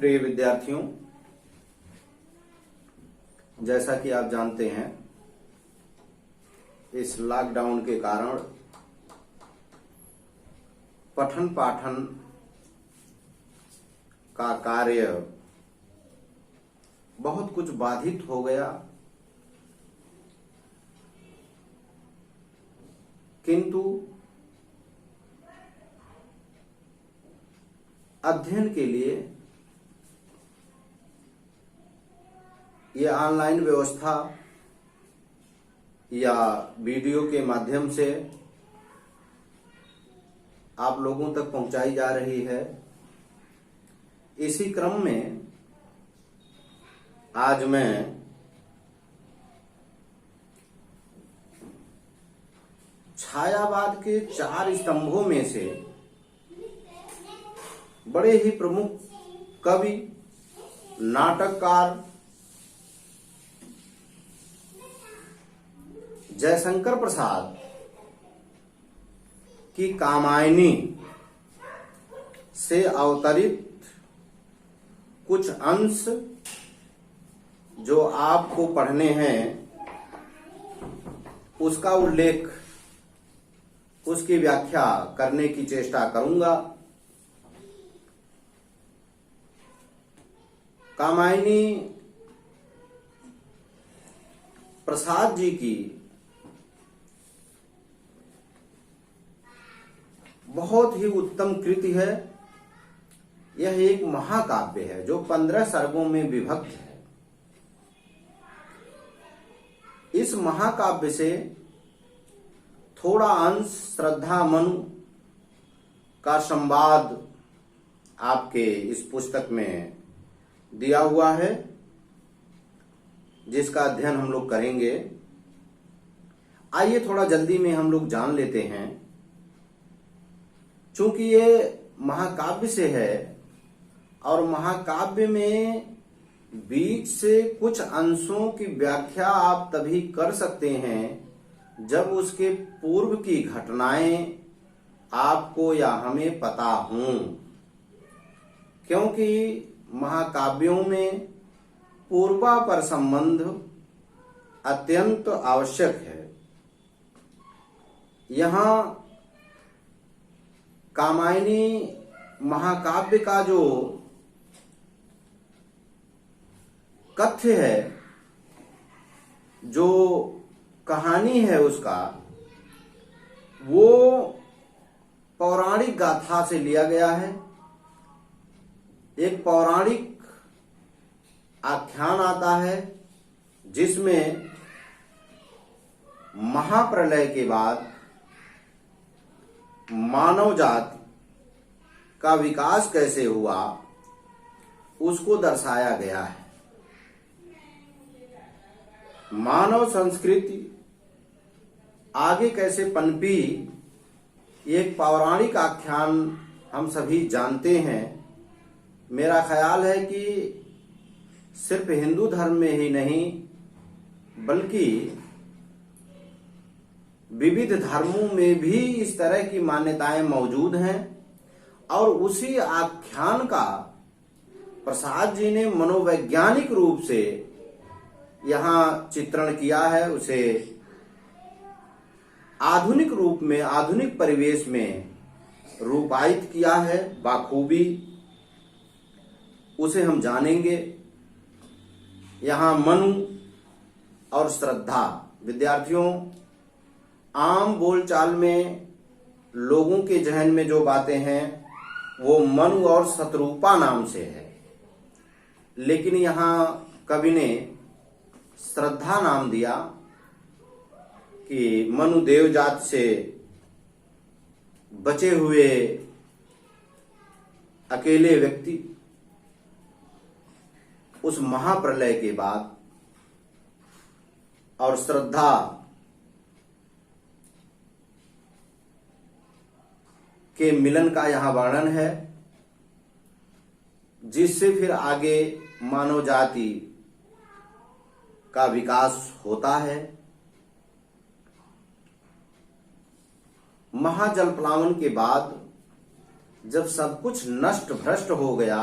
प्रिय विद्यार्थियों, जैसा कि आप जानते हैं, इस लॉकडाउन के कारण पठन पाठन का कार्य बहुत कुछ बाधित हो गया। किंतु अध्ययन के लिए ये ऑनलाइन व्यवस्था या वीडियो के माध्यम से आप लोगों तक पहुंचाई जा रही है। इसी क्रम में आज मैं छायावाद के 4 स्तंभों में से बड़े ही प्रमुख कवि, नाटककार जयशंकर प्रसाद की कामायनी से अवतरित कुछ अंश जो आपको पढ़ने हैं, उसका उल्लेख, उसकी व्याख्या करने की चेष्टा करूंगा। कामायनी प्रसाद जी की बहुत ही उत्तम कृति है। यह एक महाकाव्य है जो 15 सर्गों में विभक्त है। इस महाकाव्य से थोड़ा अंश श्रद्धा मनु का संवाद आपके इस पुस्तक में दिया हुआ है, जिसका अध्ययन हम लोग करेंगे। आइए थोड़ा जल्दी में हम लोग जान लेते हैं। चूंकि ये महाकाव्य से है और महाकाव्य में बीच से कुछ अंशों की व्याख्या आप तभी कर सकते हैं जब उसके पूर्व की घटनाएं आपको या हमें पता हों, क्योंकि महाकाव्यों में पूर्वापर संबंध अत्यंत आवश्यक है। यहाँ कामायनी महाकाव्य का जो कथ्य है, जो कहानी है उसका, वो पौराणिक गाथा से लिया गया है। एक पौराणिक आख्यान आता है जिसमें महाप्रलय के बाद मानव जाति का विकास कैसे हुआ उसको दर्शाया गया है। मानव संस्कृति आगे कैसे पनपी, एक पौराणिक आख्यान हम सभी जानते हैं। मेरा ख्याल है कि सिर्फ हिंदू धर्म में ही नहीं बल्कि विविध धर्मों में भी इस तरह की मान्यताएं मौजूद हैं। और उसी आख्यान का प्रसाद जी ने मनोवैज्ञानिक रूप से यहाँ चित्रण किया है, उसे आधुनिक रूप में, आधुनिक परिवेश में रूपायित किया है बाखूबी। उसे हम जानेंगे। यहाँ मनु और श्रद्धा, विद्यार्थियों, आम बोलचाल में लोगों के जहन में जो बातें हैं वो मनु और शत्रुपा नाम से है, लेकिन यहाँ कवि ने श्रद्धा नाम दिया कि मनु देव जात से बचे हुए अकेले व्यक्ति उस महाप्रलय के बाद, और श्रद्धा के मिलन का यहाँ वर्णन है, जिससे फिर आगे मानव जाति का विकास होता है। महाजलप्लावन के बाद जब सब कुछ नष्ट भ्रष्ट हो गया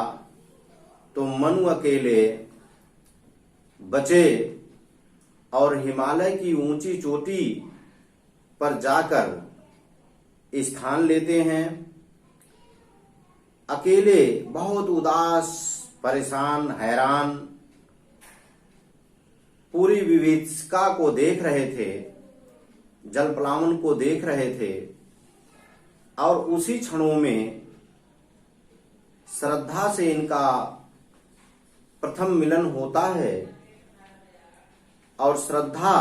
तो मनु अकेले बचे और हिमालय की ऊंची चोटी पर जाकर स्थान लेते हैं। अकेले बहुत उदास, परेशान, हैरान पूरी विभीषिका को देख रहे थे, जलप्लावन को देख रहे थे। और उसी क्षणों में श्रद्धा से इनका प्रथम मिलन होता है और श्रद्धा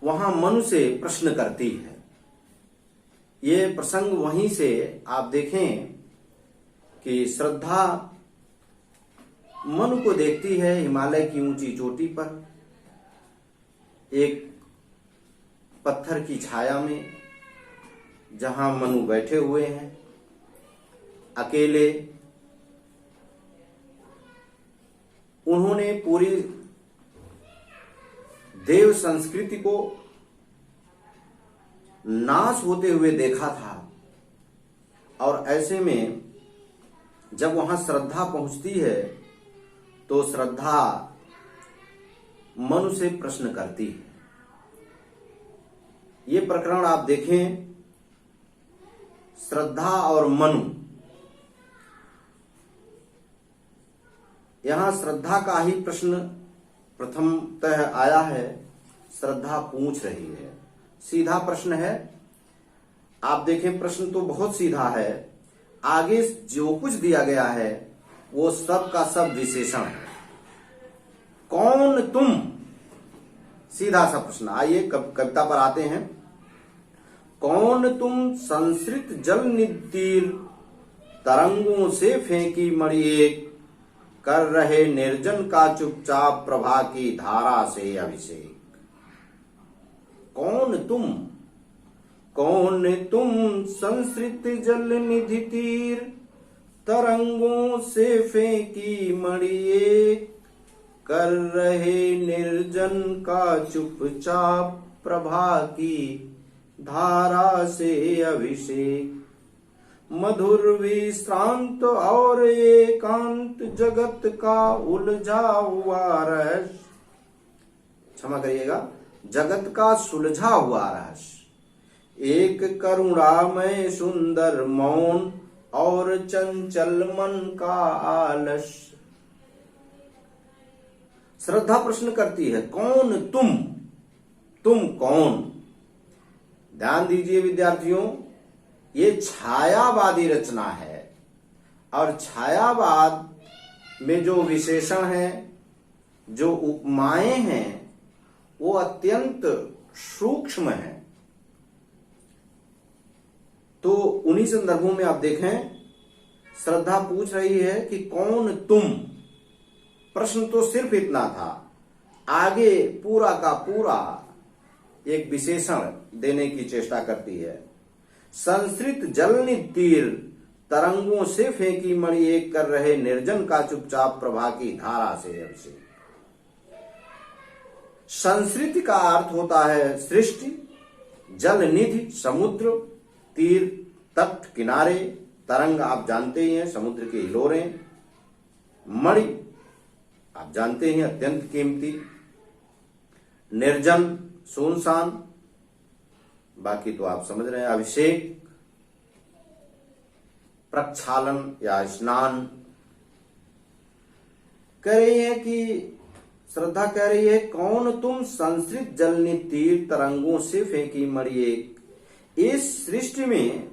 वहां मनु से प्रश्न करती है। ये प्रसंग वहीं से आप देखें कि श्रद्धा मनु को देखती है हिमालय की ऊंची चोटी पर, एक पत्थर की छाया में, जहां मनु बैठे हुए हैं अकेले। उन्होंने पूरी देव संस्कृति को नाश होते हुए देखा था और ऐसे में जब वहां श्रद्धा पहुंचती है तो श्रद्धा मनु से प्रश्न करती है। ये प्रकरण आप देखें, श्रद्धा और मनु, यहां श्रद्धा का ही प्रश्न प्रथमतः आया है। श्रद्धा पूछ रही है, सीधा प्रश्न है। आप देखें प्रश्न तो बहुत सीधा है, आगे जो कुछ दिया गया है वो सब का सब विशेषण है। कौन तुम, सीधा सा प्रश्न। आइए कविता पर आते हैं। कौन तुम संसृत जल नितीर, तरंगों से फेंकी मणि एक, कर रहे निर्जन का चुपचाप प्रभा की धारा से अभिषेक। कौन तुम संसृत जल निधि तीर, तरंगों से फेंकी मणि एक, कर रहे निर्जन का चुपचाप प्रभा की धारा से अभिषेक। मधुर विश्रांत और एकांत जगत का उलझा हुआ रहस्य, क्षमा करिएगा, जगत का सुलझा हुआ रहस्य। एक करुणामय सुंदर मौन और चंचल मन का आलस्य। श्रद्धा प्रश्न करती है, कौन तुम कौन? ध्यान दीजिए विद्यार्थियों, ये छायावादी रचना है और छायावाद में जो विशेषण है, जो उपमाएं हैं, वो अत्यंत सूक्ष्म है। तो उन्हीं संदर्भों में आप देखें, श्रद्धा पूछ रही है कि कौन तुम। प्रश्न तो सिर्फ इतना था, आगे पूरा का पूरा एक विशेषण देने की चेष्टा करती है। संसृत जलनि तीर, तरंगों से फेंकी मणि एक, कर रहे निर्जन का चुपचाप प्रभा की धारा से अभिषेक। संसृति का अर्थ होता है सृष्टि, जल निधि समुद्र, तीर तट किनारे, तरंग आप जानते ही हैं समुद्र के हिलोरें, मणि आप जानते हैं अत्यंत कीमती, निर्जन सुनसान, बाकी तो आप समझ रहे हैं, अभिषेक प्रक्षालन या स्नान। कह रही है कि श्रद्धा कह रही है, कौन तुम संसृत जलनि तीर, तरंगों से फेंकी मणि एक। इस सृष्टि में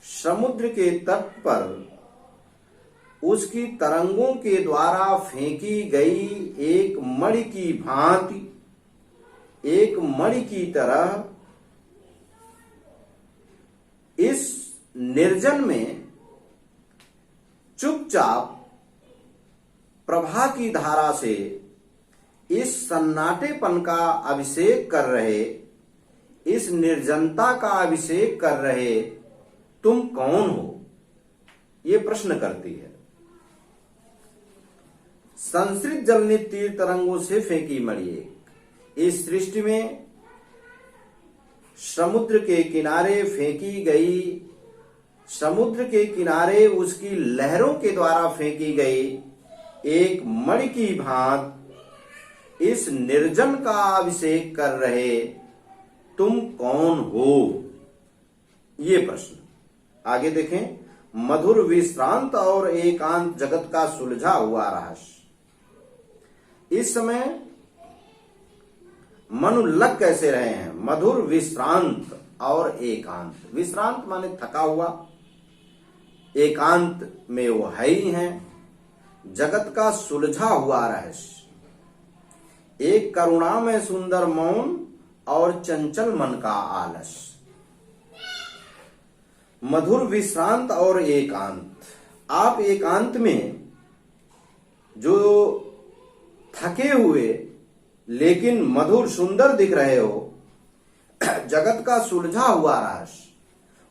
समुद्र के तट पर उसकी तरंगों के द्वारा फेंकी गई एक मणि की भांति, एक मणि की तरह इस निर्जन में चुपचाप प्रभा की धारा से इस सन्नाटेपन का अभिषेक कर रहे, इस निर्जनता का अभिषेक कर रहे तुम कौन हो, ये प्रश्न करती है। संसृत जलनि तीर, तरंगों से फेंकी मणि एक। इस सृष्टि में समुद्र के किनारे फेंकी गई समुद्र के किनारे उसकी लहरों के द्वारा फेंकी गई एक मणि की भांत इस निर्जन का अभिषेक कर रहे तुम कौन हो? ये प्रश्न आगे देखें। मधुर विश्रांत और एकांत जगत का सुलझा हुआ रहस्य। इस समय मनु लग कैसे रहे हैं? मधुर विश्रांत और एकांत। विश्रांत माने थका हुआ, एकांत में वो है ही हैं। जगत का सुलझा हुआ रहस्य, एक करुणा में सुंदर मौन और चंचल मन का आलस। मधुर विश्रांत और एकांत। आप एकांत में जो थके हुए लेकिन मधुर सुंदर दिख रहे हो, जगत का सुलझा हुआ रहस्य,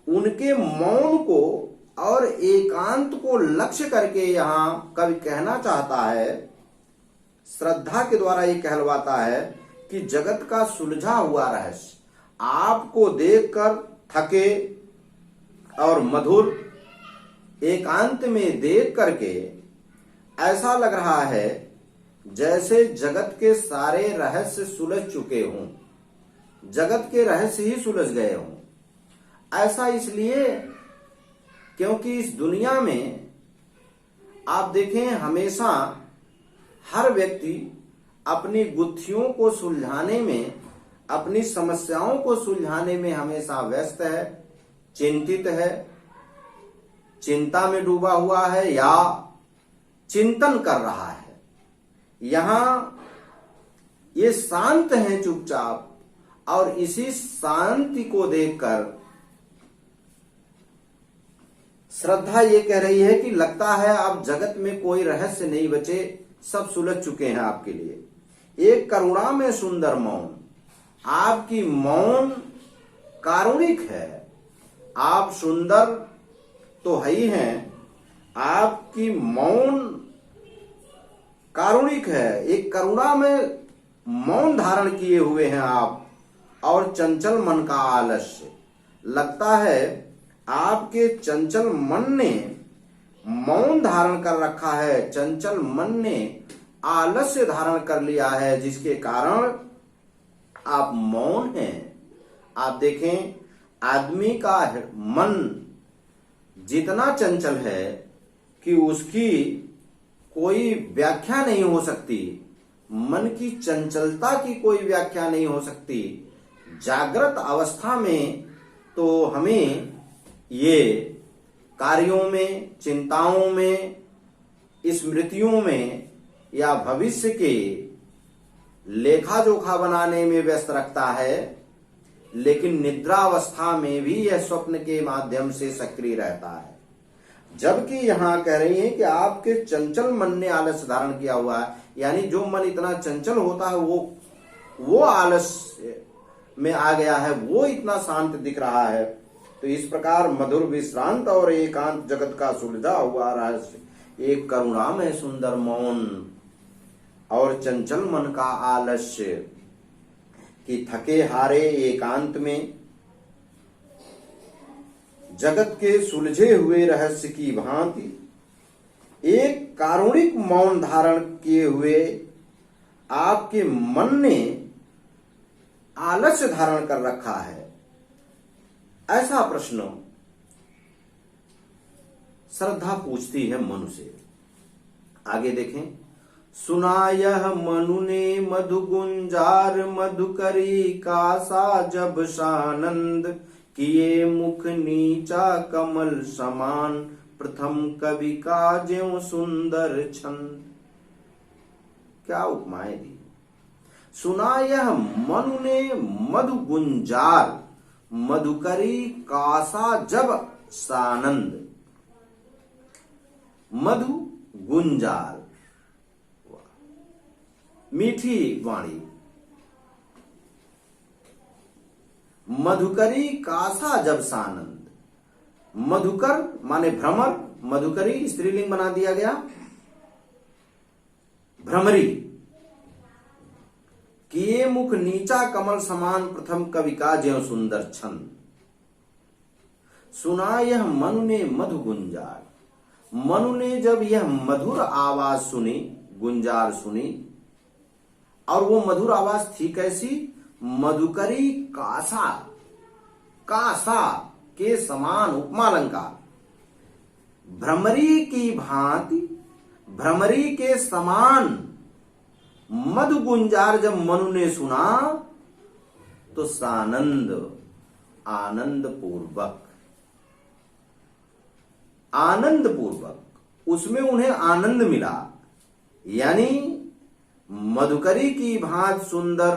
उनके मौन को और एकांत को लक्ष्य करके यहां कवि कहना चाहता है, श्रद्धा के द्वारा ये कहलवाता है कि जगत का सुलझा हुआ रहस्य आपको देखकर थके और मधुर एकांत में देख करके ऐसा लग रहा है जैसे जगत के सारे रहस्य सुलझ चुके हों, जगत के रहस्य ही सुलझ गए हों। ऐसा इसलिए क्योंकि इस दुनिया में आप देखें, हमेशा हर व्यक्ति अपनी गुत्थियों को सुलझाने में, अपनी समस्याओं को सुलझाने में हमेशा व्यस्त है, चिंतित है, चिंता में डूबा हुआ है या चिंतन कर रहा है। यहां ये शांत हैं चुपचाप, और इसी शांति को देखकर श्रद्धा ये कह रही है कि लगता है अब जगत में कोई रहस्य नहीं बचे, सब सुलझ चुके हैं आपके लिए। एक करुणा में सुंदर मौन, आपकी मौन कारुणिक है। आप सुंदर तो है ही हैं, आपकी मौन कारुणिक है। एक करुणा में मौन धारण किए हुए हैं आप, और चंचल मन का आलस्य। लगता है आपके चंचल मन ने मौन धारण कर रखा है, चंचल मन ने आलस्य धारण कर लिया है, जिसके कारण आप मौन हैं। आप देखें, आदमी का मन जितना चंचल है कि उसकी कोई व्याख्या नहीं हो सकती, मन की चंचलता की कोई व्याख्या नहीं हो सकती। जागृत अवस्था में तो हमें ये कार्यों में, चिंताओं में, स्मृतियों में या भविष्य के लेखा जोखा बनाने में व्यस्त रखता है, लेकिन निद्रावस्था में भी यह स्वप्न के माध्यम से सक्रिय रहता है। जबकि यहां कह रही है कि आपके चंचल मन ने आलस्य धारण किया हुआ है, यानी जो मन इतना चंचल होता है वो आलस्य में आ गया है, वो इतना शांत दिख रहा है। तो इस प्रकार मधुर विश्रांत और एकांत जगत का सुलझा हुआ रहस्य, एक करुणा में सुंदर मौन और चंचल मन का आलस्य, कि थके हारे एकांत में जगत के सुलझे हुए रहस्य की भांति एक कारुणिक मौन धारण किए हुए आपके मन ने आलस्य धारण कर रखा है। ऐसा प्रश्न श्रद्धा पूछती है मनु से। आगे देखें। सुना यह मनु ने मधु गुंजार, मधुकरी कासा जब सानंद, किए मुख नीचा कमल समान, प्रथम कवि का ज्यों सुंदर छंद। क्या उपमाएं दी। सुना यह मनु ने मधु गुंजार, मधुकरी कासा जब सानंद। मधु गुंजार, मीठी वाणी। मधुकरी कासा जब सानंद। मधुकर माने भ्रमर, मधुकरी स्त्रीलिंग बना दिया गया, भ्रमरी। किए मुख नीचा कमल समान, प्रथम कवि का ज्यों सुंदर छंद। सुना यह मनु ने मधु गुंजार। मनु ने जब यह मधुर आवाज सुनी, गुंजार सुनी, और वो मधुर आवाज थी कैसी? मधुकरी कासा, कासा के समान उपमा अलंकार, भ्रमरी की भांति, भ्रमरी के समान मधु गुंजार जब मनु ने सुना तो सानंद, आनंद पूर्वक, आनंद पूर्वक उसमें उन्हें आनंद मिला। यानी मधुकरी की भांति सुंदर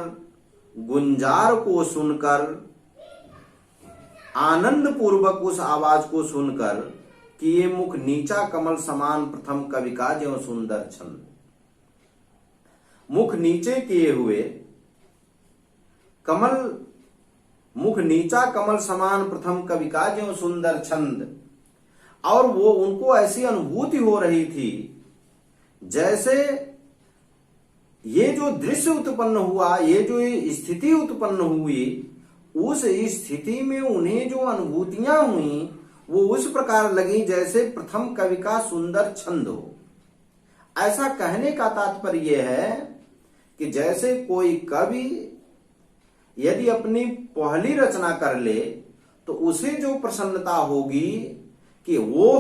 गुंजार को सुनकर, आनंद पूर्वक उस आवाज को सुनकर कि ये मुख नीचा कमल समान प्रथम कवि का ज्यों सुंदर छंद। मुख नीचे किए हुए कमल, मुख नीचा कमल समान प्रथम कवि का ज्यों सुंदर छंद। और वो उनको ऐसी अनुभूति हो रही थी जैसे ये जो दृश्य उत्पन्न हुआ, ये जो स्थिति उत्पन्न हुई, उस स्थिति में उन्हें जो अनुभूतियां हुई वो उस प्रकार लगी जैसे प्रथम कवि का सुंदर छंद हो। ऐसा कहने का तात्पर्य है कि जैसे कोई कवि यदि अपनी पहली रचना कर ले तो उसे जो प्रसन्नता होगी कि वो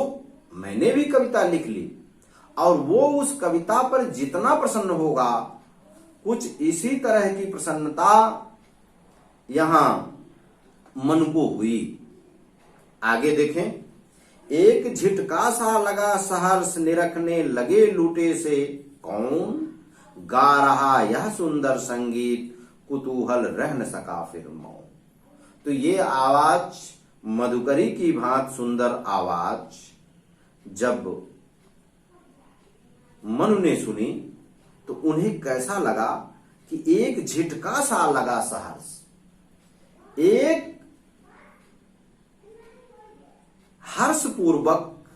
मैंने भी कविता लिख ली, और वो उस कविता पर जितना प्रसन्न होगा, कुछ इसी तरह की प्रसन्नता यहां मन को हुई। आगे देखें, एक झिटका सा लगा सहर्ष निरखने लगे लूटे से कौन, गा रहा यह सुंदर संगीत कुतूहल रह न सका फिर मौन। तो ये आवाज, मधुकरी की भांति सुंदर आवाज जब मनु ने सुनी तो उन्हें कैसा लगा कि एक झिटका सा लगा सहर्ष, एक हर्ष पूर्वक,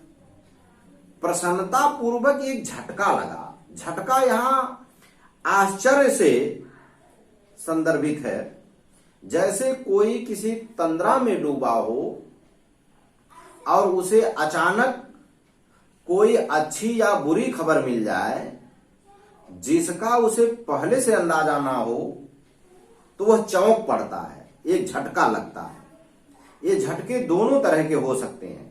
प्रसन्नता पूर्वक एक झटका लगा। झटका यहां आश्चर्य से संदर्भित है, जैसे कोई किसी तंद्रा में डूबा हो और उसे अचानक कोई अच्छी या बुरी खबर मिल जाए जिसका उसे पहले से अंदाजा ना हो, तो वह चौंक पड़ता है, एक झटका लगता है। ये झटके दोनों तरह के हो सकते हैं,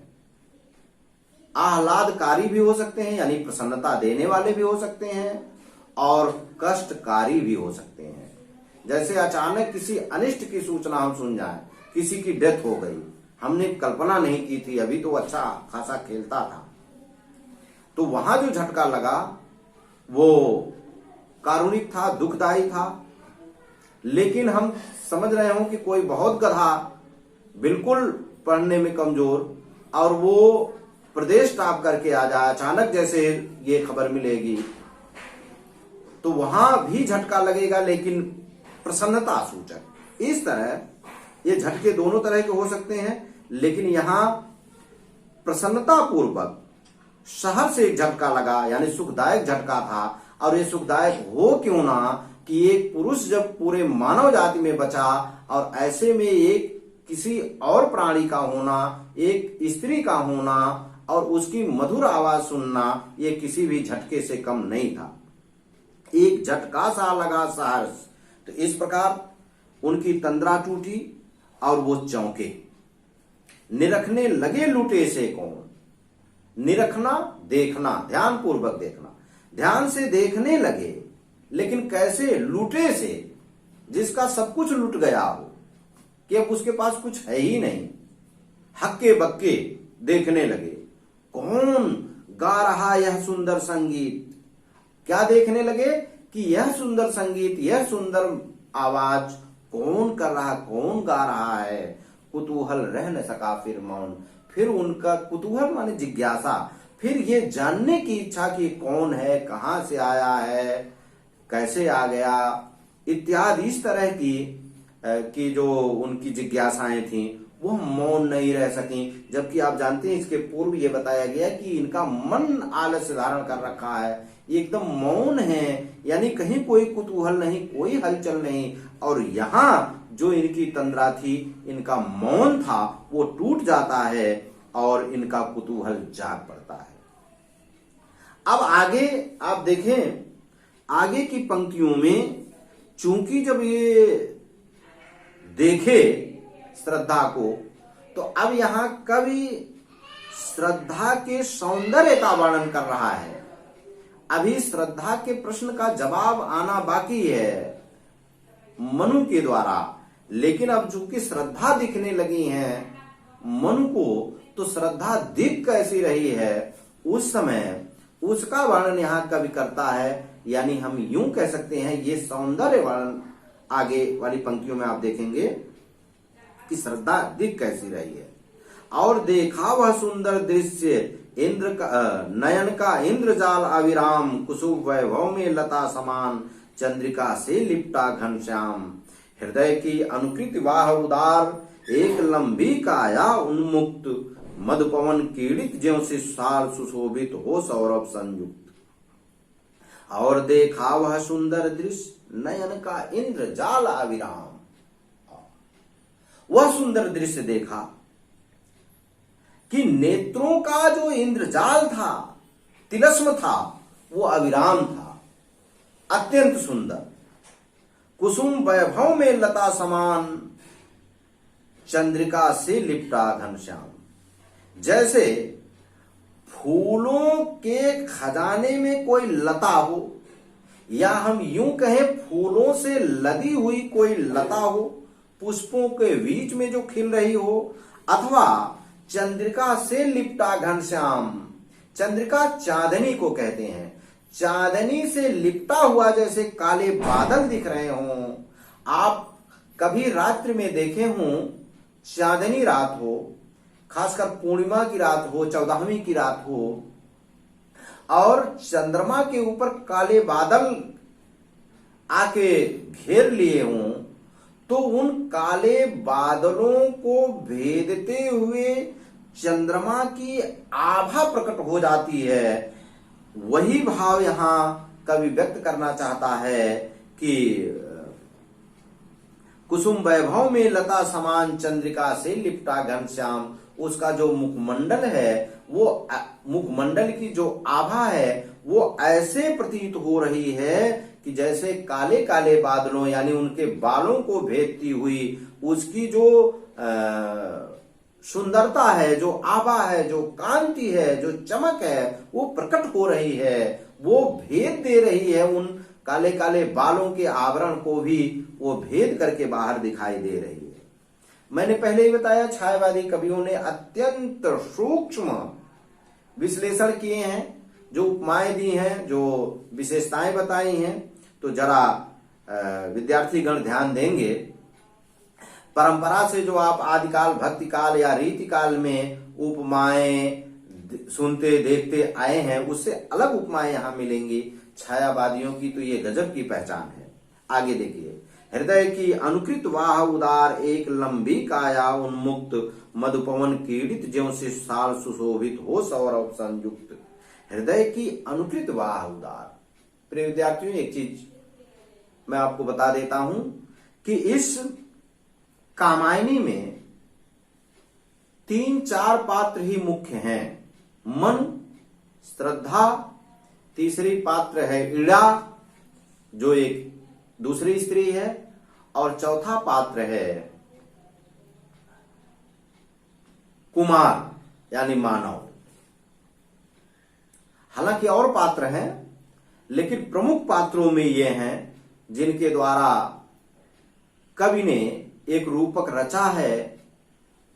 आह्लादकारी भी हो सकते हैं यानी प्रसन्नता देने वाले भी हो सकते हैं, और कष्टकारी भी हो सकते हैं। जैसे अचानक किसी अनिष्ट की सूचना हम सुन जाए, किसी की डेथ हो गई, हमने कल्पना नहीं की थी, अभी तो अच्छा खासा खेलता था, तो वहां जो झटका लगा वो कारुणिक था, दुखदायी था। लेकिन हम समझ रहे हो कि कोई बहुत गधा, बिल्कुल पढ़ने में कमजोर, और वो प्रदेश टॉप करके आ जाए अचानक, जैसे ये खबर मिलेगी, तो वहां भी झटका लगेगा, लेकिन प्रसन्नता सूचक। इस तरह ये झटके दोनों तरह के हो सकते हैं, लेकिन यहां प्रसन्नता पूर्वक शहर से एक झटका लगा, यानी सुखदायक झटका था। और ये सुखदायक हो क्यों ना कि एक पुरुष जब पूरे मानव जाति में बचा, और ऐसे में एक किसी और प्राणी का होना, एक स्त्री का होना और उसकी मधुर आवाज सुनना, ये किसी भी झटके से कम नहीं था। एक झटका सा लगा सहर्ष, तो इस प्रकार उनकी तंद्रा टूटी और वो चौंके। निरखने लगे लूटे से कौन, निरखना, देखना, ध्यान पूर्वक देखना, ध्यान से देखने लगे, लेकिन कैसे? लूटे से, जिसका सब कुछ लुट गया हो, कि अब उसके पास कुछ है ही नहीं, हक्के बक्के देखने लगे। कौन गा रहा यह सुंदर संगीत, क्या देखने लगे कि यह सुंदर संगीत, यह सुंदर आवाज कौन कर रहा, कौन गा रहा है। कुतूहल रह न सका फिर मौन, फिर उनका कुतूहल माने जिज्ञासा, फिर ये जानने की इच्छा कि कौन है, कहां से आया है, कैसे आ गया, इत्यादि इस तरह की जो उनकी जिज्ञासाएं थी वो मौन नहीं रह सकी। जबकि आप जानते हैं इसके पूर्व ये बताया गया कि इनका मन आलस्य धारण कर रखा है, एकदम मौन है, यानी कहीं कोई कुतूहल नहीं, कोई हलचल नहीं। और यहाँ जो इनकी तंद्रा थी, इनका मौन था, वो टूट जाता है और इनका कुतूहल जाग पड़ता है। अब आगे आप देखें, आगे की पंक्तियों में चूंकि जब ये देखे श्रद्धा को, तो अब यहां कवि श्रद्धा के सौंदर्य का वर्णन कर रहा है। अभी श्रद्धा के प्रश्न का जवाब आना बाकी है मनु के द्वारा, लेकिन अब चूंकि श्रद्धा दिखने लगी है मनु को, तो श्रद्धा दिख कैसी रही है उस समय, उसका वर्णन यहां कवि करता है। यानी हम यूं कह सकते हैं, ये सौंदर्य वर्णन आगे वाली पंक्तियों में आप देखेंगे कि श्रद्धा दिख कैसी रही है। और देखा वह सुंदर दृश्य इंद्र का नयन का इंद्रजाल अविराम, कुसुम वैभव में लता समान, चंद्रिका से लिपटा घनश्याम, हृदय की अनुकृत वाह उदार, एक लंबी काया उन्मुक्त, मधुपवन कीड़ित ज्यों से साल सुशोभित हो सौरभ संयुक्त। और देखा वह सुंदर दृश्य नयन का इंद्रजाल अविराम, वह सुंदर दृश्य देखा कि नेत्रों का जो इंद्रजाल था, तिलस्म था, वो अविराम था, अत्यंत सुंदर। कुसुम वैभव में लता समान, चंद्रिका से लिपटा घनश्याम, जैसे फूलों के खजाने में कोई लता हो, या हम यूं कहें फूलों से लदी हुई कोई लता हो, पुष्पों के बीच में जो खिल रही हो, अथवा चंद्रिका से लिपटा घनश्याम, चंद्रिका चांदनी को कहते हैं, चांदनी से लिपटा हुआ जैसे काले बादल दिख रहे हों। आप कभी रात्रि में देखे हों, चांदनी रात हो, खासकर पूर्णिमा की रात हो, 14वीं की रात हो, और चंद्रमा के ऊपर काले बादल आके घेर लिए हों, तो उन काले बादलों को भेदते हुए चंद्रमा की आभा प्रकट हो जाती है। वही भाव यहां कवि व्यक्त करना चाहता है कि कुसुम वैभव में लता समान, चंद्रिका से लिपटा घनश्याम, उसका जो मुखमंडल है, वो मुखमंडल की जो आभा है वो ऐसे प्रतीत हो रही है कि जैसे काले काले बादलों, यानी उनके बालों को भेदती हुई उसकी जो सुंदरता है, जो आभा है, जो कांति है, जो चमक है, वो प्रकट हो रही है, वो भेद दे रही है। उन काले काले बालों के आवरण को भी वो भेद करके बाहर दिखाई दे रही है। मैंने पहले ही बताया, छायावादी कवियों ने अत्यंत सूक्ष्म विश्लेषण किए हैं, जो उपमाएं दी हैं, जो विशेषताएं बताई हैं। तो जरा विद्यार्थी गण ध्यान देंगे। परंपरा से जो आप आदिकाल, भक्ति काल या रीति काल में उपमाएं सुनते देखते आए हैं, उससे अलग उपमाएं यहां मिलेंगी छायावादियों की। तो ये गजब की पहचान है। आगे देखिए, हृदय की अनुकृत वाह उदार, एक लंबी काया उन्मुक्त, मधुपवन कीड़ित ज्यों से साल सुशोभित हो सौरभ संयुक्त। हृदय की अनुकृत वाह उदार। प्रिय विद्यार्थियों, एक चीज मैं आपको बता देता हूं कि इस कामायनी में 3-4 पात्र ही मुख्य हैं। मन, श्रद्धा, तीसरी पात्र है इड़ा, जो एक दूसरी स्त्री है, और चौथा पात्र है कुमार यानी मानव। हालांकि और पात्र हैं, लेकिन प्रमुख पात्रों में ये हैं जिनके द्वारा कवि ने एक रूपक रचा है,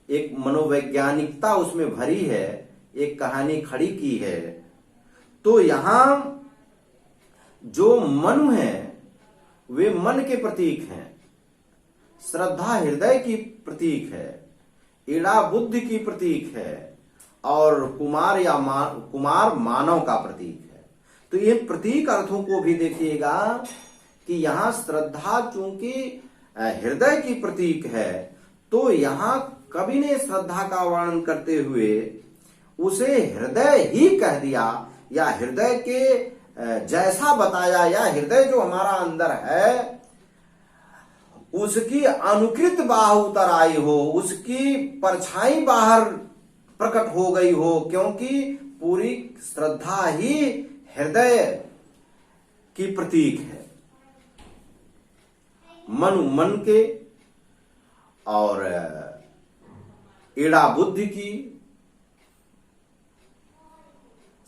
एक मनोवैज्ञानिकता उसमें भरी है, एक कहानी खड़ी की है। तो यहां जो मनु है वे मन के प्रतीक हैं, श्रद्धा हृदय की प्रतीक है, इड़ा बुद्धि की प्रतीक है, और कुमार मानव का प्रतीक है। तो ये प्रतीक अर्थों को भी देखिएगा कि यहां श्रद्धा चूंकि हृदय की प्रतीक है, तो यहां कवि ने श्रद्धा का वर्णन करते हुए उसे हृदय ही कह दिया, या हृदय के जैसा बताया, या हृदय जो हमारा अंदर है उसकी अनुकृत बाह उतर आई हो, उसकी परछाई बाहर प्रकट हो गई हो, क्योंकि पूरी श्रद्धा ही हृदय की प्रतीक है। मन के और ईड़ा बुद्धि की,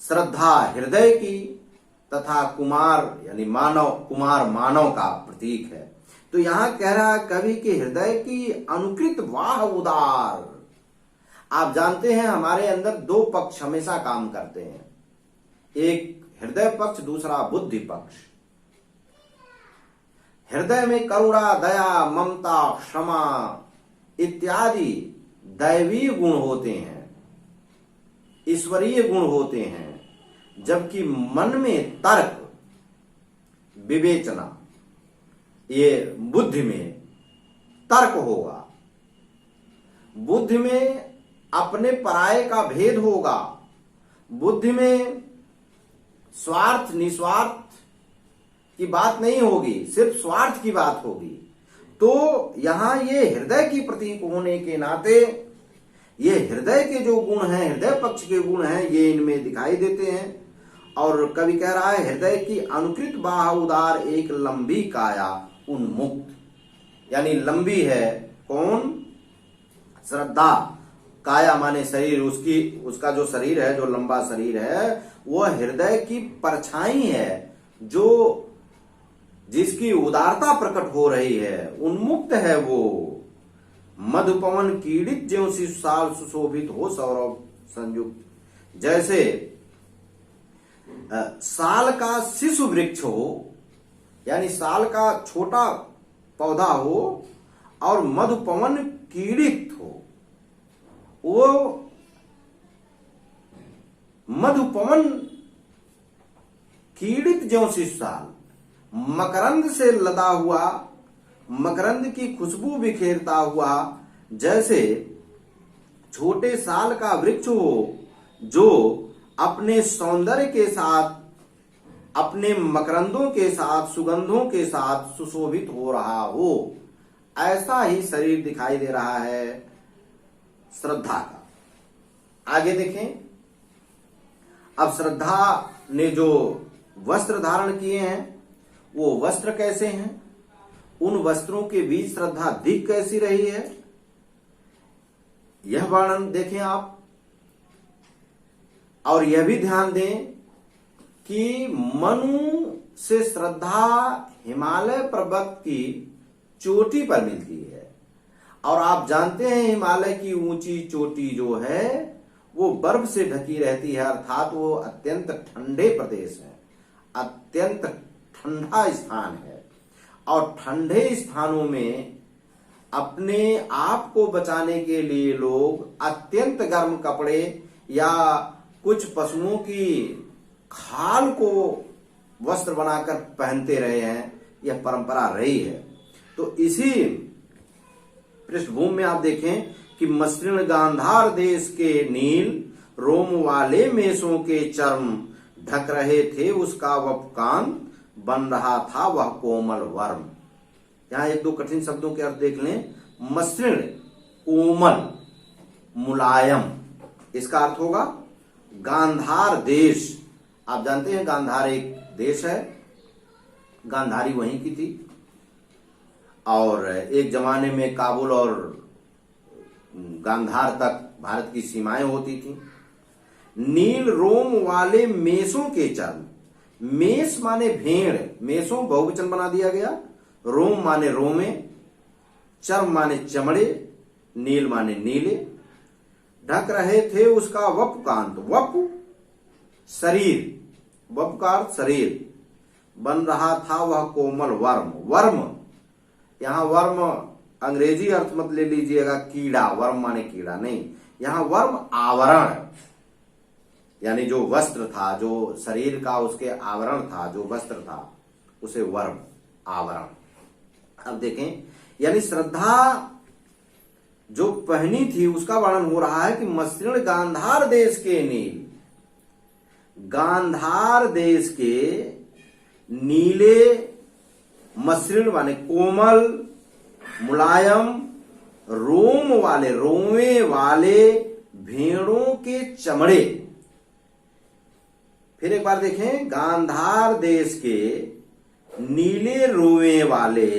श्रद्धा हृदय की, तथा कुमार यानी कुमार मानव का प्रतीक है। तो यहां कह रहा है कवि के हृदय की अनुकृत वाह उदार। आप जानते हैं हमारे अंदर दो पक्ष हमेशा काम करते हैं, एक हृदय पक्ष, दूसरा बुद्धि पक्ष। हृदय में करुणा, दया, ममता, क्षमा इत्यादि दैवीय गुण होते हैं, ईश्वरीय गुण होते हैं, जबकि मन में तर्क, विवेचना, ये बुद्धि में तर्क होगा, बुद्धि में अपने पराये का भेद होगा, बुद्धि में स्वार्थ निस्वार्थ की बात नहीं होगी, सिर्फ स्वार्थ की बात होगी। तो यहां ये हृदय की प्रतीक होने के नाते ये हृदय के जो गुण हैं, हृदय पक्ष के गुण हैं, ये इनमें दिखाई देते हैं। और कवि कह रहा है हृदय की अनुकृत बाह उदार, एक लंबी काया उन्मुक्त, यानी लंबी है कौन? श्रद्धा। काया माने शरीर, उसका जो शरीर है, जो लंबा शरीर है, वह हृदय की परछाई है, जो जिसकी उदारता प्रकट हो रही है, उन्मुक्त है वो। मधुपवन कीड़ित ज्यों शिशुसाल सुशोभित हो सौरभ संयुक्त, जैसे साल का शिशु वृक्ष हो, यानी साल का छोटा पौधा हो और मधुपवन कीड़ित हो, वो मधुपवन कीड़ित ज्यों शिशुसाल, मकरंद से लदा हुआ, मकरंद की खुशबू बिखेरता हुआ जैसे छोटे साल का वृक्ष हो, जो अपने सौंदर्य के साथ, अपने मकरंदों के साथ, सुगंधों के साथ सुशोभित हो रहा हो, ऐसा ही शरीर दिखाई दे रहा है श्रद्धा का। आगे देखें, अब श्रद्धा ने जो वस्त्र धारण किए हैं, वो वस्त्र कैसे हैं, उन वस्त्रों के बीच श्रद्धा दिख कैसी रही है, यह वर्णन देखें आप। और यह भी ध्यान दें कि मनु से श्रद्धा हिमालय पर्वत की चोटी पर मिलती है, और आप जानते हैं हिमालय की ऊंची चोटी जो है वो बर्फ से ढकी रहती है, अर्थात वो अत्यंत ठंडे प्रदेश है, अत्यंत ठंडा स्थान है। और ठंडे स्थानों में अपने आप को बचाने के लिए लोग अत्यंत गर्म कपड़े या कुछ पशुओं की खाल को वस्त्र बनाकर पहनते रहे हैं, यह परंपरा रही है। तो इसी पृष्ठभूमि में आप देखें कि मसृण गांधार देश के नील रोम वाले मेषों के चर्म ढक रहे थे, उसका वपकांत बन रहा था वह कोमल वर्म। यहां एक दो कठिन शब्दों के अर्थ देख लें। मसृण कोमल, मुलायम, इसका अर्थ होगा गांधार देश। आप जानते हैं गांधार एक देश है, गांधारी वहीं की थी, और एक जमाने में काबुल और गांधार तक भारत की सीमाएं होती थी। नील रोम वाले मेषों के चर्म, मेष माने भेड़, मेषों बहुवचन बना दिया गया, रोम माने रोमे, चर्म माने चमड़े, नील माने नीले, ढक रहे थे उसका वपकांत, वप शरीर, वप का अर्थ शरीर, बन रहा था वह कोमल वर्म। वर्म, यहां वर्म अंग्रेजी अर्थ मत ले लीजिएगा कीड़ा, वर्म माने कीड़ा नहीं, यहां वर्म आवरण, यानी जो वस्त्र था, जो शरीर का उसके आवरण था, जो वस्त्र था, उसे वर्म, आवरण। अब देखें, यानी श्रद्धा जो पहनी थी उसका वर्णन हो रहा है कि मसृण गांधार देश के नील, गांधार देश के नीले, मसृण माने कोमल, मुलायम रोम वाले, रोवे वाले भेड़ों के चमड़े। फिर एक बार देखें, गांधार देश के नीले रोवे वाले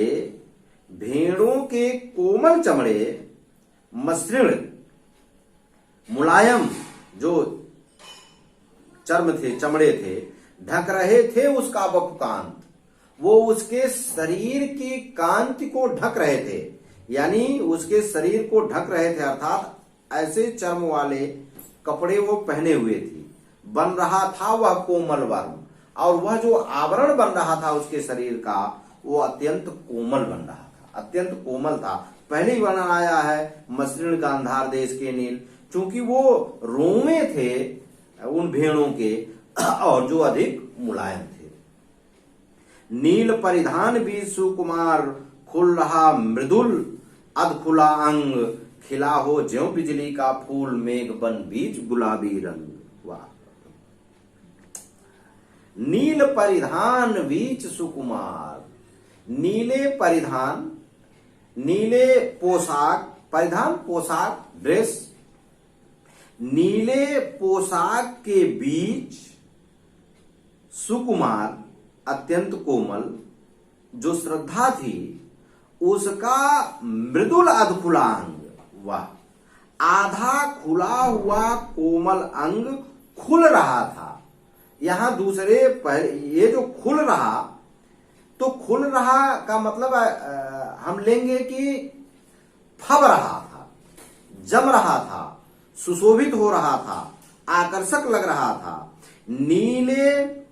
भेड़ों के कोमल चमड़े, मसृण मुलायम जो चर्म थे, चमड़े थे, ढक रहे थे उसका वपुकांत, वो उसके शरीर की कांति को ढक रहे थे, यानी उसके शरीर को ढक रहे थे, अर्थात ऐसे चर्म वाले कपड़े वो पहने हुए थी। बन रहा था वह कोमल वर्ण, और वह जो आवरण बन रहा था उसके शरीर का वो अत्यंत कोमल बन रहा था, अत्यंत कोमल था। पहले ही वर्णन आया है मसृण गांधार देश के नील, चूंकि वो रोमे थे उन भेड़ों के और जो अधिक मुलायम थे। नील परिधान भी सुकुमार, खुल रहा मृदुल अधखुला अंग, खिला हो ज्यों बिजली का फूल, मेघ बन बीच गुलाबी रंग। वाह! नील परिधान बीच सुकुमार, नीले परिधान, नीले पोशाक, परिधान पोशाक ड्रेस, नीले पोशाक के बीच सुकुमार अत्यंत कोमल जो श्रद्धा थी उसका मृदुल अधखुला अंग। वाह! आधा खुला हुआ कोमल अंग खुल रहा था। यहां दूसरे ये जो खुल रहा, तो खुल रहा का मतलब हम लेंगे कि फब रहा था, जम रहा था, सुशोभित हो रहा था, आकर्षक लग रहा था। नीले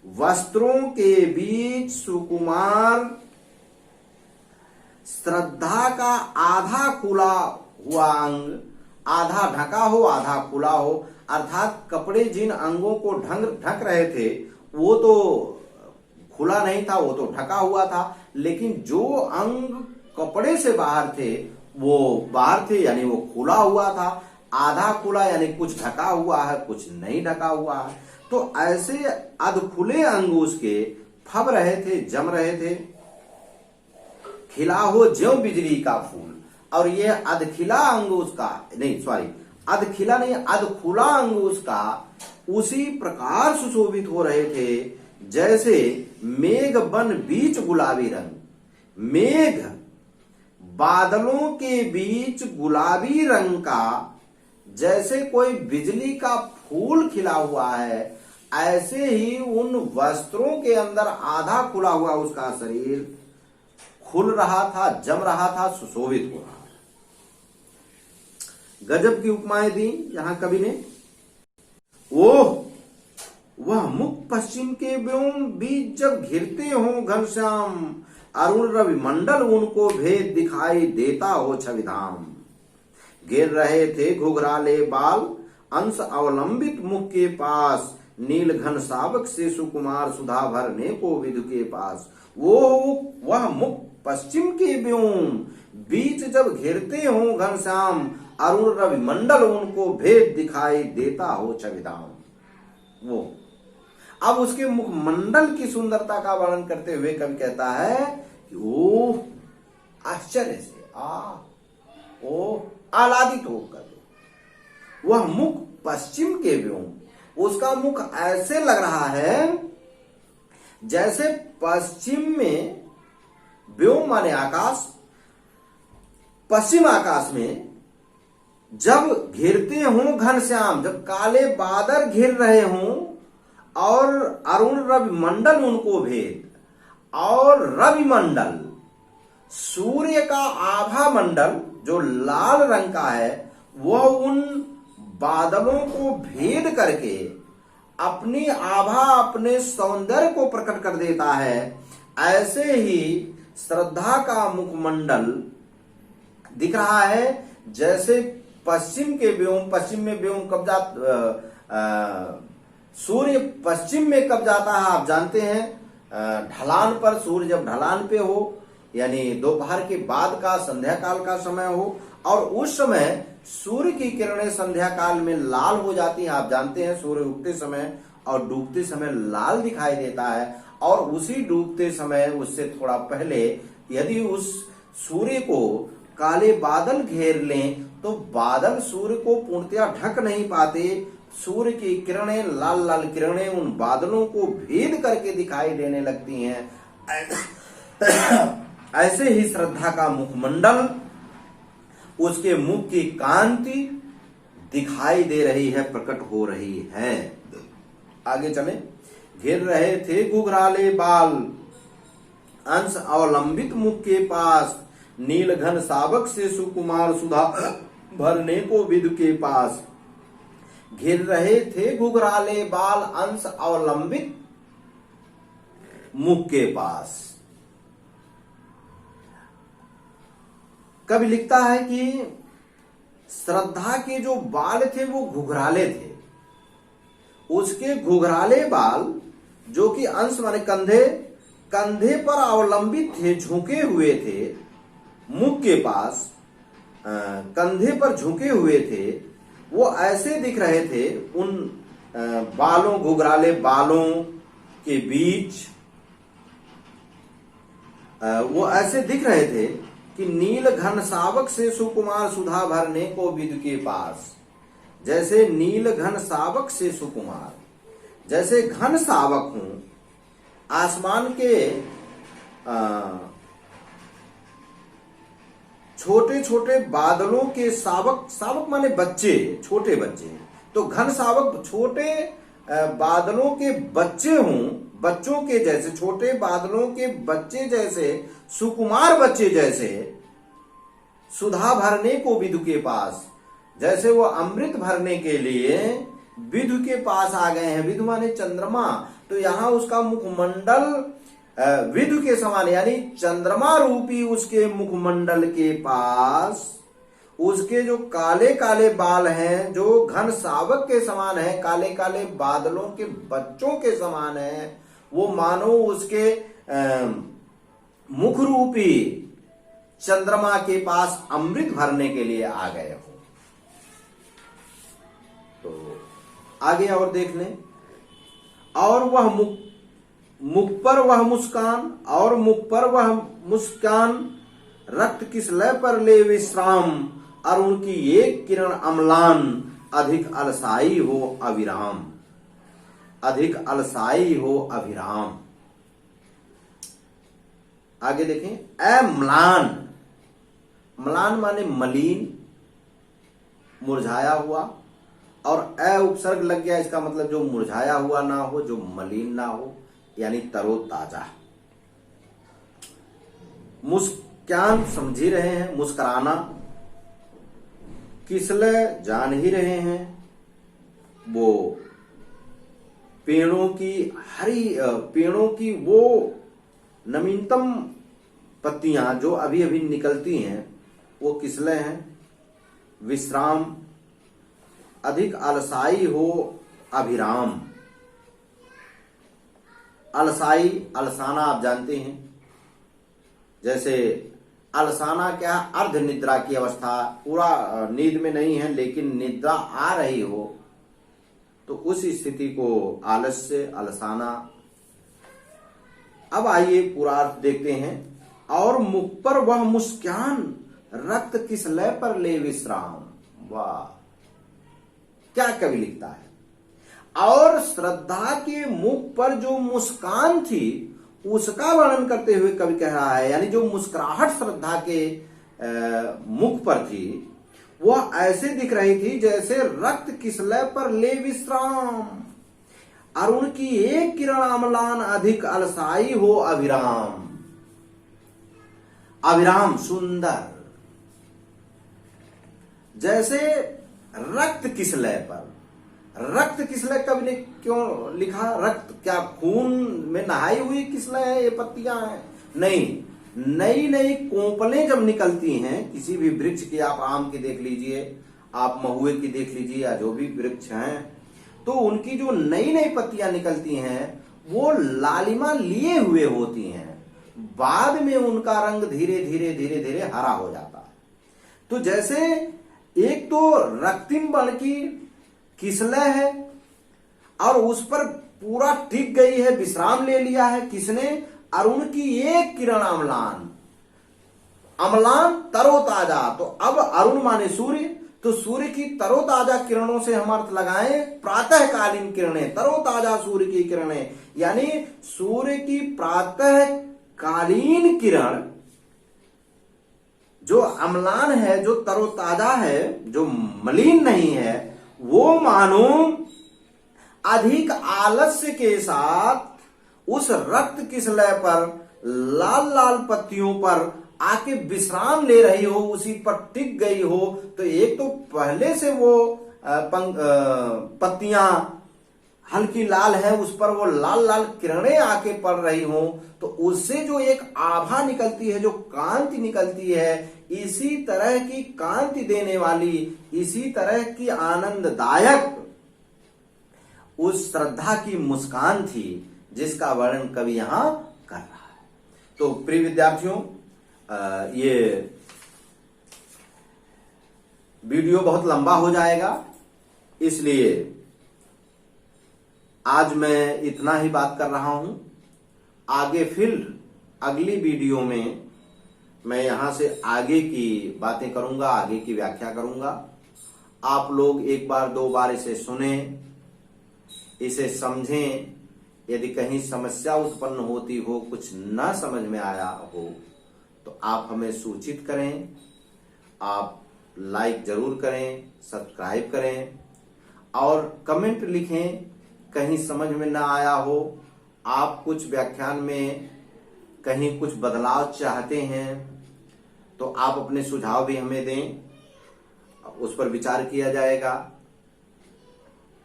वस्त्रों के बीच सुकुमार श्रद्धा का आधा खुला हुआ अंग, आधा ढका हो आधा खुला हो, अर्थात कपड़े जिन अंगों को ढक रहे थे वो तो खुला नहीं था, वो तो ढका हुआ था, लेकिन जो अंग कपड़े से बाहर थे वो बाहर थे, यानी वो खुला हुआ था। आधा खुला यानी कुछ ढका हुआ है, कुछ नहीं ढका हुआ है। तो ऐसे अधखुले अंग उसके फब रहे थे, जम रहे थे। खिला हो ज्यों बिजली का फूल, और ये अधखिला अंग उसका अधखिला नहीं, अधखुला अंग उसका उसी प्रकार सुशोभित हो रहे थे जैसे मेघ बन बीच गुलाबी रंग। मेघ बादलों के बीच गुलाबी रंग का जैसे कोई बिजली का फूल खिला हुआ है, ऐसे ही उन वस्त्रों के अंदर आधा खुला हुआ उसका शरीर खुल रहा था, जम रहा था, सुशोभित हो रहा था। गजब की उपमाएं दी यहां कवि ने। ओह, वह मुख पश्चिम के व्योम बीच जब घिरते हो घनश्याम, अरुण रवि मंडल उनको भेद दिखाई देता हो छविधाम। गिर रहे थे घुघराले बाल, अंश अवलंबित मुख के पास, नील घन सावक से सुकुमार सुधा भरने को विधु के पास। वह मुख पश्चिम के व्योम बीच जब घिरते हो घनश्याम, अरुण रवि मंडल उनको भेद दिखाई देता हो छविधाम। वो अब उसके मुखमंडल की सुंदरता का वर्णन करते हुए कवि कहता है कि ओह आश्चर्य से आह्लादित होकर वह मुख पश्चिम के व्योम, उसका मुख ऐसे लग रहा है जैसे पश्चिम में, व्योम माने आकाश, पश्चिम आकाश में जब घिरते हों घनश्याम, जब काले बादल घिर रहे हों और अरुण रवि मंडल उनको भेद, और रवि मंडल सूर्य का आभा मंडल जो लाल रंग का है वह उन बादलों को भेद करके अपनी आभा, अपने सौंदर्य को प्रकट कर देता है। ऐसे ही श्रद्धा का मुखमंडल दिख रहा है जैसे पश्चिम के व्योम, पश्चिम में व्योम कब सूर्य पश्चिम में कब जाता है आप जानते हैं, ढलान पर, सूर्य जब ढलान पे हो यानी दोपहर के बाद का संध्या काल का समय हो, और उस समय सूर्य की किरणें संध्या काल में लाल हो जाती हैं। आप जानते हैं सूर्य उगते समय और डूबते समय लाल दिखाई देता है, और उसी डूबते समय उससे थोड़ा पहले यदि उस सूर्य को काले बादल घेर लें तो बादल सूर्य को पूर्णतया ढक नहीं पाते, सूर्य की किरणें, लाल लाल किरणें उन बादलों को भेद करके दिखाई देने लगती हैं। ऐसे ही श्रद्धा का मुखमंडल, उसके मुख की कांति दिखाई दे रही है, प्रकट हो रही है। आगे चले। घिर रहे थे घुघराले बाल, अंश अवलंबित मुख के पास, नील घन सावक से सुकुमार सुधा भरने को विदु के पास। घिर रहे थे घुघराले बाल, अंश अवलंबित मुख के पास। कवि लिखता है कि श्रद्धा के जो बाल थे वो घुघराले थे, उसके घुघराले बाल जो कि अंश माने कंधे पर अवलंबित थे, झुके हुए थे, मुख के पास कंधे पर झुके हुए थे, वो ऐसे दिख रहे थे। उन बालों, घुघराले बालों के बीच वो ऐसे दिख रहे थे कि नील घन सावक से सुकुमार सुधा भरने को विदु के पास। जैसे नील घन सावक से सुकुमार, जैसे घन सावक हूं, आसमान के छोटे छोटे बादलों के सावक, सावक माने बच्चे, छोटे बच्चे, तो घन सावक छोटे बादलों के बच्चे हूं, बच्चों के जैसे, छोटे बादलों के बच्चे जैसे, सुकुमार बच्चे जैसे, सुधा भरने को विदु के पास। जैसे वो अमृत भरने के लिए विदु के पास आ गए हैं। विदु माने चंद्रमा, तो यहां उसका मुखमंडल विदु के समान, यानी चंद्रमा रूपी उसके मुखमंडल के पास उसके जो काले काले बाल हैं, जो घन सावक के समान है, काले काले बादलों के बच्चों के समान है, वो मानो उसके मुख रूपी चंद्रमा के पास अमृत भरने के लिए आ गए हो। तो आगे और देख लें। और वह मुख पर वह मुस्कान, और मुख पर वह मुस्कान, रक्त किस लय पर ले विश्राम, और उनकी एक किरण अम्लान, अधिक अलसाई हो अविराम, अधिक अलसाई हो अविराम। आगे देखें। अम्लान, म्लान माने मलिन, मुरझाया हुआ, और अ उपसर्ग लग गया, इसका मतलब जो मुरझाया हुआ ना हो, जो मलिन ना हो, यानी तरोताजा। मुस्कान समझ ही रहे हैं, मुस्कुराना। किसले जान ही रहे हैं, वो पेड़ों की वो नवीनतम पत्तियां जो अभी अभी निकलती हैं, वो किसले हैं। विश्राम, अधिक अलसाई हो अभिराम। अलसाई, अलसाना आप जानते हैं, जैसे अलसाना क्या, अर्ध निद्रा की अवस्था, पूरा नींद में नहीं है लेकिन निद्रा आ रही हो, तो उस स्थिति को आलस्य, अलसाना। अब आइए पूरा अर्थ देखते हैं। और मुख पर वह मुस्कान, रक्त किस लय पर ले विश्राम। वाह, क्या कवि लिखता है। और श्रद्धा के मुख पर जो मुस्कान थी, उसका वर्णन करते हुए कवि कह रहा है, यानी जो मुस्कुराहट श्रद्धा के मुख पर थी, वह ऐसे दिख रही थी जैसे रक्त किसलय पर ले विश्राम, और उनकी एक किरण अम्लान, अधिक अलसाई हो अविराम। अविराम, सुंदर, जैसे रक्त किसलय पर। रक्त किसलय कवि ने क्यों लिखा। रक्त क्या खून में नहाई हुई किसलय है ये पत्तियां हैं? नहीं, नई नई कोंपलें जब निकलती हैं किसी भी वृक्ष की, आप आम की देख लीजिए, आप महुए की देख लीजिए, या जो भी वृक्ष हैं, तो उनकी जो नई नई पत्तियां निकलती हैं वो लालिमा लिए हुए होती हैं, बाद में उनका रंग धीरे धीरे धीरे धीरे हरा हो जाता है। तो जैसे एक तो रक्तिम वर्ण की किसलय है और उस पर पूरा टिक गई है, विश्राम ले लिया है किसने, और उनकी एक किरण अम्लान, अम्लान तरोताजा, तो अब अरुण माने सूर्य, तो सूर्य की तरोताजा किरणों से हम अर्थ लगाएं प्रातःकालीन किरणें, तरोताजा सूर्य की किरणें, यानी सूर्य की प्रातःकालीन किरण जो अम्लान है, जो तरोताजा है, जो मलिन नहीं है, वो मानो अधिक आलस्य के साथ उस रक्त किसलय पर, लाल लाल पत्तियों पर आके विश्राम ले रही हो, उसी पर टिक गई हो। तो एक तो पहले से वो पत्तियां हल्की लाल है, उस पर वो लाल लाल किरणें आके पड़ रही हो, तो उससे जो एक आभा निकलती है, जो कांति निकलती है, इसी तरह की कांति देने वाली, इसी तरह की आनंददायक उस श्रद्धा की मुस्कान थी, जिसका वर्णन कवि यहां कर रहा है। तो प्रिय विद्यार्थियों, ये वीडियो बहुत लंबा हो जाएगा, इसलिए आज मैं इतना ही बात कर रहा हूं। आगे फिर अगली वीडियो में मैं यहां से आगे की बातें करूंगा, आगे की व्याख्या करूंगा। आप लोग एक बार दो बार इसे सुने, इसे समझें। यदि कहीं समस्या उत्पन्न होती हो, कुछ न समझ में आया हो, तो आप हमें सूचित करें। आप लाइक जरूर करें, सब्सक्राइब करें और कमेंट लिखें। कहीं समझ में ना आया हो, आप कुछ व्याख्यान में कहीं कुछ बदलाव चाहते हैं, तो आप अपने सुझाव भी हमें दें, उस पर विचार किया जाएगा।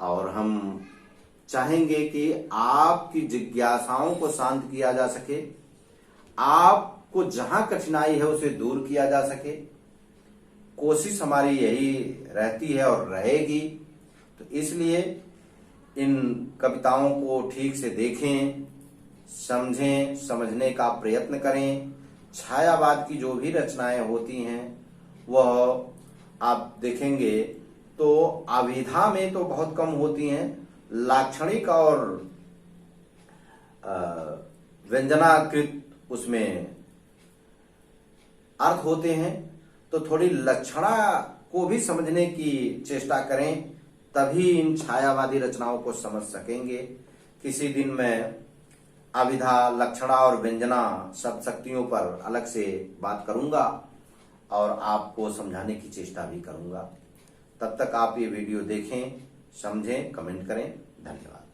और हम चाहेंगे कि आपकी जिज्ञासाओं को शांत किया जा सके, आपको जहां कठिनाई है उसे दूर किया जा सके। कोशिश हमारी यही रहती है और रहेगी। तो इसलिए इन कविताओं को ठीक से देखें, समझें, समझने का प्रयत्न करें। छायावाद की जो भी रचनाएं होती हैं, वह आप देखेंगे तो अभिधा में तो बहुत कम होती हैं, लाक्षणिक और व्यंजनाकृत उसमें अर्थ होते हैं। तो थोड़ी लक्षणा को भी समझने की चेष्टा करें, तभी इन छायावादी रचनाओं को समझ सकेंगे। किसी दिन मैं अभिधा, लक्षणा और व्यंजना शब्द शक्तियों पर अलग से बात करूंगा और आपको समझाने की चेष्टा भी करूंगा। तब तक आप ये वीडियो देखें, समझें, कमेंट करें। धन्यवाद।